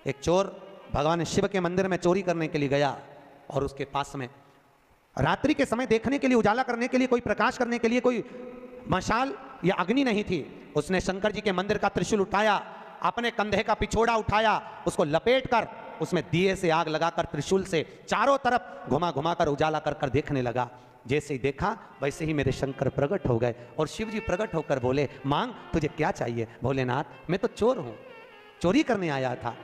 एक चोर भगवान शिव के मंदिर में चोरी करने के लिए गया और उसके पास में रात्रि के समय देखने के लिए, उजाला करने के लिए, कोई प्रकाश करने के लिए कोई मशाल या अग्नि नहीं थी। उसने शंकर जी के मंदिर का त्रिशूल उठाया, अपने कंधे का पिछोड़ा उठाया, उसको लपेटकर उसमें दिए से आग लगाकर त्रिशूल से चारों तरफ घुमा घुमा कर उजाला कर कर देखने लगा। जैसे ही देखा वैसे ही मेरे शंकर प्रकट हो गए और शिव जी प्रकट होकर बोले, मांग तुझे क्या चाहिए? भोलेनाथ मैं तो चोर हूं, चोरी करने आया था,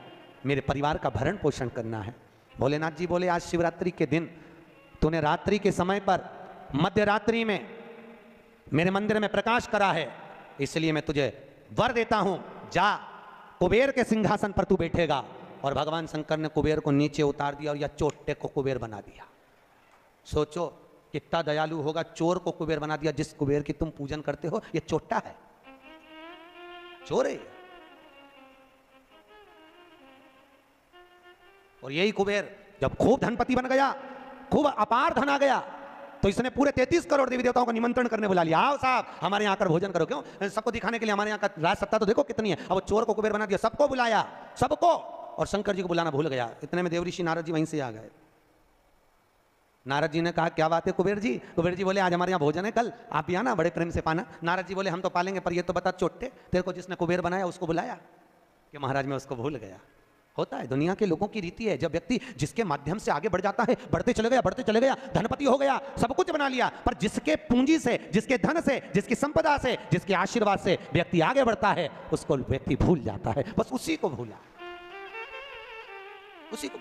मेरे परिवार का भरण पोषण करना है। भोलेनाथ जी बोले, आज शिवरात्रि के दिन तूने रात्रि के समय पर मध्य रात्रि में मेरे मंदिर में प्रकाश करा है, इसलिए मैं तुझे वर देता हूं, जा कुबेर के सिंहासन पर तू बैठेगा। और भगवान शंकर ने कुबेर को नीचे उतार दिया और या चोटे को कुबेर बना दिया। सोचो कितना दयालु होगा, चोर को कुबेर बना दिया। जिस कुबेर की तुम पूजन करते हो ये चोट्टा है, चोर है। और यही कुबेर जब खूब धनपति बन गया, खूब अपार धन आ गया, तो इसने पूरे 33 करोड़ देवी देवताओं को निमंत्रण करने बुला लिया, आओ साहब हमारे यहाँ आकर भोजन करो। क्यों? सबको दिखाने के लिए हमारे यहाँ का राज सत्ता तो देखो कितनी है। अब वो चोर को कुबेर बना दिया, सबको बुलाया, सबको, और शंकर जी को बुलाना भूल गया। इतने में देवऋषि नारद जी वहीं से आ गए। नारद जी ने कहा, क्या बात है कुबेर जी? कुबेर जी बोले, आज हमारे यहाँ भोजन है, कल आप भी आना, बड़े प्रेम से पाना। नारद जी बोले, हम तो पालेंगे, पर ये तो बता चोट्टे, तेरे को जिसने कुबेर बनाया उसको बुलाया? कि महाराज मैं उसको भूल गया। होता है, दुनिया के लोगों की रीति है। जब व्यक्ति जिसके माध्यम से आगे बढ़ जाता है, बढ़ते चले गया, धनपति हो गया, सब कुछ बना लिया, पर जिसके पूंजी से, जिसके धन से, जिसकी संपदा से, जिसके आशीर्वाद से व्यक्ति आगे बढ़ता है, उसको व्यक्ति भूल जाता है। बस उसी को भूला, उसी को।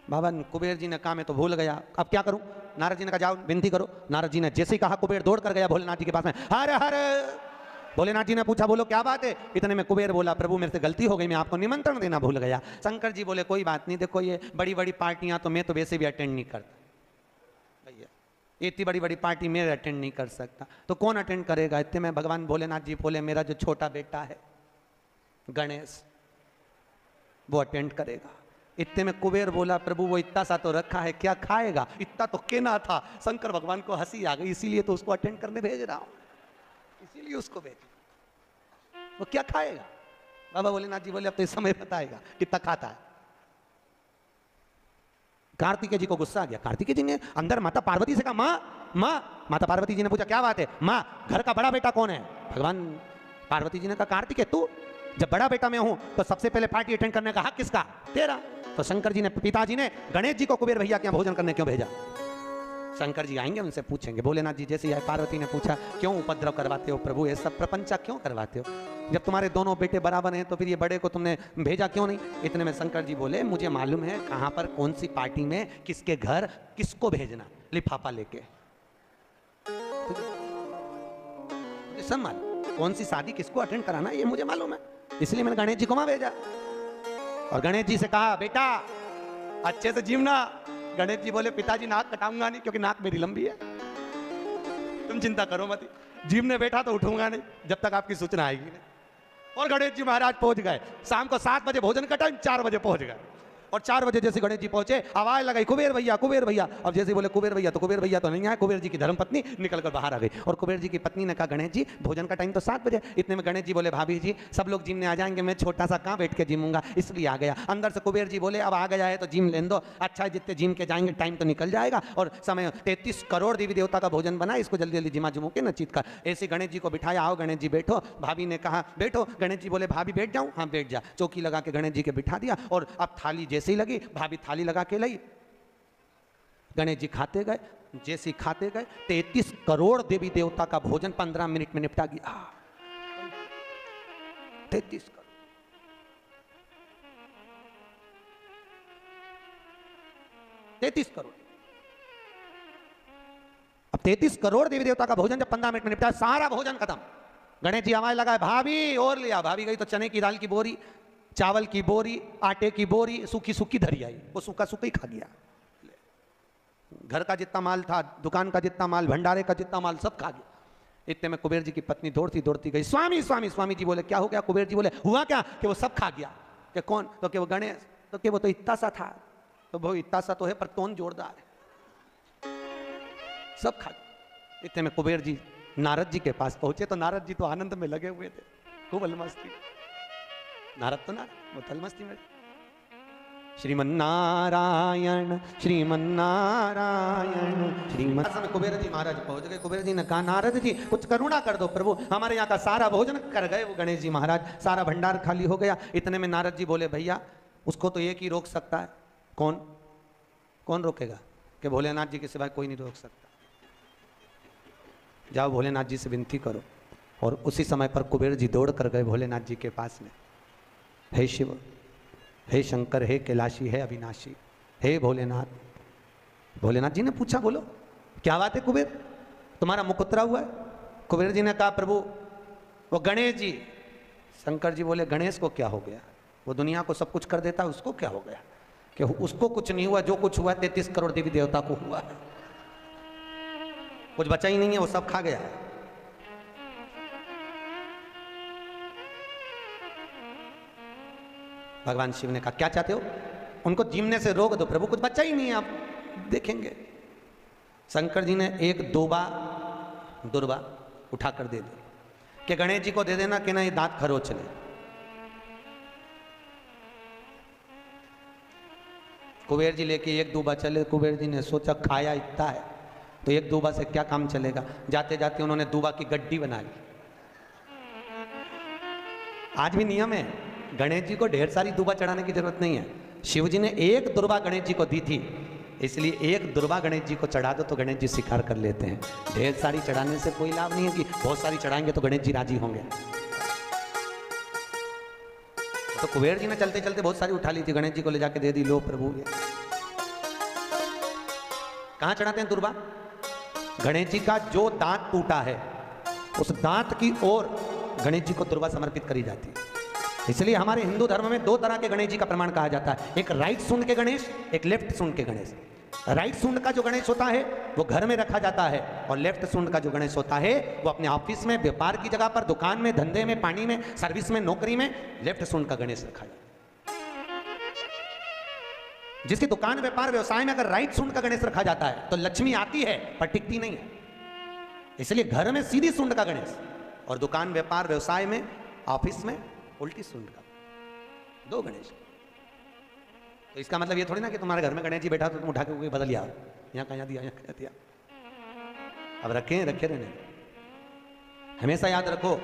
बाबा कुबेर जी ने कहा मैं तो भूल गया, अब क्या करूं? नारद जी ने कहा जाओ विनती करो। नारद जी ने जैसे ही कहा, कुबेर दौड़ कर गया भोलेनाथ जी के पास में, हर हर। भोलेनाथ जी ने पूछा, बोलो क्या बात है? इतने में कुबेर बोला, प्रभु मेरे से गलती हो गई, मैं आपको निमंत्रण देना भूल गया। शंकर जी बोले, कोई बात नहीं, देखो ये बड़ी बड़ी पार्टियां तो मैं तो वैसे भी अटेंड नहीं करता भैया, इतनी बड़ी बड़ी पार्टी मैं अटेंड नहीं कर सकता, तो कौन अटेंड करेगा? इतने में भगवान भोलेनाथ जी बोले, मेरा जो छोटा बेटा है गणेश, वो अटेंड करेगा। इतने में कुबेर बोला, प्रभु वो इतना सा तो रखा है, क्या खाएगा? इतना तो केना था। शंकर भगवान को हंसी आ गई, इसीलिए तो उसको अटेंड करने भेज रहा हूं, इसीलिए उसको भेज, वो क्या खाएगा? बाबा भोलेनाथ जी बोले, अब तो इस समय बताएगा कितना खाता है। कार्तिकेय जी को गुस्सा आ गया। कार्तिकेय जी ने अंदर माता पार्वती से कहा, माँ। माता पार्वती जी ने पूछा, क्या बात है? माँ घर का बड़ा बेटा कौन है? भगवान पार्वती जी ने कहा, कार्तिकेय तू। जब बड़ा बेटा मैं हूं तो सबसे पहले पार्टी अटेंड करने का हक किसका? तेरा। तो शंकर जी ने, पिताजी ने गणेश जी को कुबेर भैया के यहाँ भोजन करने क्यों भेजा? शंकर जी आएंगे, उनसे पूछेंगे। भोलेनाथ जी जैसे आए, पार्वती ने पूछा, क्यों उपद्रव करवाते हो प्रभु, ये सब प्रपंचा क्यों करवाते हो? जब तुम्हारे दोनों बेटे बराबर हैं तो फिर ये बड़े को तुमने भेजा क्यों नहीं? इतने में शंकर जी बोले, मुझे मालूम है कहां पर कौन सी पार्टी में किसके घर किसको भेजना, लिफाफा लेके सब मालूम, कौन सी शादी किसको अटेंड कराना ये मुझे मालूम है, इसलिए मैंने गणेश जी को वहां भेजा। और गणेश जी से कहा, बेटा अच्छे से जीवना। गणेश जी बोले, पिताजी नाक कटाऊंगा नहीं, क्योंकि नाक मेरी लंबी है, तुम चिंता करो मत, जीवने बैठा तो उठूंगा नहीं जब तक आपकी सूचना आएगी नहीं। और गणेश जी महाराज पहुंच गए। शाम को 7 बजे भोजन का टाइम, 4 बजे पहुंच गए। और 4 बजे जैसे गणेश जी पहुंचे, आवाज लगाई, कुबेर भैया, कुबेर भैया। अब जैसे बोले कुबेर भैया, तो कुबेर भैया तो नहीं आए। कुबेर जी की धर्मपत्नी निकलकर बाहर आ गई। और कुबेर जी की पत्नी ने कहा, गणेश जी भोजन का टाइम तो 7 बजे। इतने में गणेश जी बोले, भाभी जी सब लोग जिमने आ जाएंगे, मैं छोटा सा कहाँ बैठ के जिमूंगा, इसलिए आ गया। अंदर से कुबेर जी बोले, अब आ गया है तो जिम लेन दो। अच्छा जितने जिम के जाएंगे टाइम तो निकल जाएगा, और समय 33 करोड़ देवी देवता का भोजन बना, इसको जल्दी जल्दी जिमा जुमू के नचित कर। ऐसे गणेश जी को बिठाया, आओ गणेश जी बैठो। भाभी ने कहा बैठो। गणेश जी बोले, भाभी बैठ जाऊं? हाँ बैठ जा। चौकी लगा के गणेश जी के बिठा दिया। और अब थाली जैसे ही लगी, भाभी थाली लगा के लाई, गणेश जी खाते गए। जैसे खाते गए, 33 करोड़ देवी देवता का भोजन 15 मिनट में निपटा गया। 33 करोड़। अब 33 करोड़ देवी देवता का भोजन जब 15 मिनट में निपटा, सारा भोजन खत्म। गणेश जी आवाज लगाए, भाभी और लिया। भाभी गई तो चने की दाल की बोरी, चावल की बोरी, आटे की बोरी, सूखी सूखी धरी आई। वो सूखा सूखा ही खा गया। घर का जितना माल था, दुकान का जितना माल, भंडारे का जितना माल, सब खा गया। इतने में कुबेर जी की पत्नी दौड़ती दौड़ती गई, स्वामी स्वामी। स्वामी जी बोले, क्या हो गया? कुबेर जी बोले, हुआ क्या कि वो सब खा गया। कि कौन? तो कि वो गणेश। तो कि वो तो इतना सा था। तो वो इतना सा तो है पर तोन जोरदार है, सब खा गया। इतने में कुबेर जी नारद जी के पास पहुंचे। तो नारद जी तो आनंद में लगे हुए थे, खूब अलमस्ती। नारद तो नारद, वो तलमस्ती में। श्रीमन्नारायण श्रीमन्नारायण श्रीमन। कुबेर जी महाराज पहुंच गए। कुबेर जी ने कहा नारद जी कुछ करुणा कर दो प्रभु, हमारे यहाँ का सारा भोजन कर गए वो गणेश जी महाराज, सारा भंडार खाली हो गया। इतने में नारद जी बोले भैया उसको तो एक ही रोक सकता है। कौन? कौन रोकेगा? कि भोलेनाथ जी के सिवाय कोई नहीं रोक सकता। जाओ भोलेनाथ जी से विनती करो। और उसी समय पर कुबेर जी दौड़ कर गए भोलेनाथ जी के पास में। हे शिव, हे शंकर, हे कैलाशी, हे अविनाशी, हे भोलेनाथ। भोलेनाथ जी ने पूछा बोलो क्या बात है कुबेर, तुम्हारा मुख उतरा हुआ है? कुबेर जी ने कहा प्रभु वो गणेश जी। शंकर जी बोले गणेश को क्या हो गया? वो दुनिया को सब कुछ कर देता है, उसको क्या हो गया? कि उसको कुछ नहीं हुआ, जो कुछ हुआ 33 करोड़ देवी देवता को हुआ, कुछ बचा ही नहीं है, वो सब खा गया है। भगवान शिव ने कहा क्या चाहते हो? उनको जीमने से रोक दो प्रभु, कुछ बचा ही नहीं है, आप देखेंगे। शंकर जी ने एक दुर्बा उठाकर दे दी कि गणेश जी को दे देना कि ना ये दांत खरोच ले। कुबेर जी लेके एक दूबा चले। कुबेर जी ने सोचा खाया इतना है तो एक दूबा से क्या काम चलेगा। जाते जाते उन्होंने दूबा की गड्डी बना ली। आज भी नियम है, गणेश जी को ढेर सारी दूबा चढ़ाने की जरूरत नहीं है। शिव जी ने एक दुर्बा गणेश जी को दी थी, इसलिए एक दुर्बा गणेश जी को चढ़ा दो तो गणेश जी स्वीकार कर लेते हैं। ढेर सारी चढ़ाने से कोई लाभ नहीं है कि बहुत सारी चढ़ाएंगे तो गणेश जी राजी होंगे। तो कुबेर जी ने चलते चलते बहुत सारी उठा ली थी, गणेश जी को ले जाके दे दी। लो प्रभु ये कहां चढ़ाते हैं दुर्बा? गणेश जी का जो दांत टूटा है उस दांत की ओर गणेश जी को दुर्बा समर्पित करी जाती है। इसलिए हमारे हिंदू धर्म में दो तरह के गणेश जी का प्रमाण कहा जाता है, एक राइट सूंड के गणेश, एक लेफ्ट सूंड के गणेश। राइट सूंड का जो गणेश होता है वो घर में रखा जाता है, और लेफ्ट सूंड का जो गणेश होता है वो अपने ऑफिस में, व्यापार की जगह पर, दुकान में, धंधे में, पानी में, सर्विस में, नौकरी में लेफ्ट सूंड का गणेश रखा जाता है। जिसकी दुकान, व्यापार, व्यवसाय में अगर राइट सूंड का गणेश रखा जाता है तो लक्ष्मी आती है पर टिकती नहीं है। इसलिए घर में सीधी सूंड का गणेश और दुकान, व्यापार, व्यवसाय में, ऑफिस में उल्टी सूंड का, दो गणेश। तो इसका मतलब ये थोड़ी ना कि तुम्हारे घर में गणेश जी बैठा तो तुम उठा के कोई बदल यार, यहाँ कहाँ दिया, यहाँ कहाँ दिया। अब रखे रहने। हमेशा याद रखो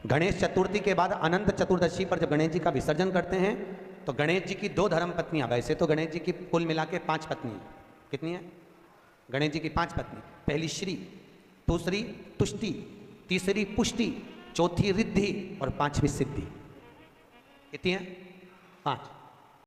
गणेश चतुर्थी के बाद अनंत चतुर्दशी पर जब गणेश जी का विसर्जन करते हैं तो गणेश जी की 2 धर्म पत्नियां, वैसे तो गणेश जी की कुल मिला के 5 पत्नी है। कितनी है? गणेश जी की 5 पत्नी। पहली श्री, दूसरी तुष्टि, तीसरी पुष्टि, चौथी रिद्धि और 5वीं सिद्धि। कितनी है? 5।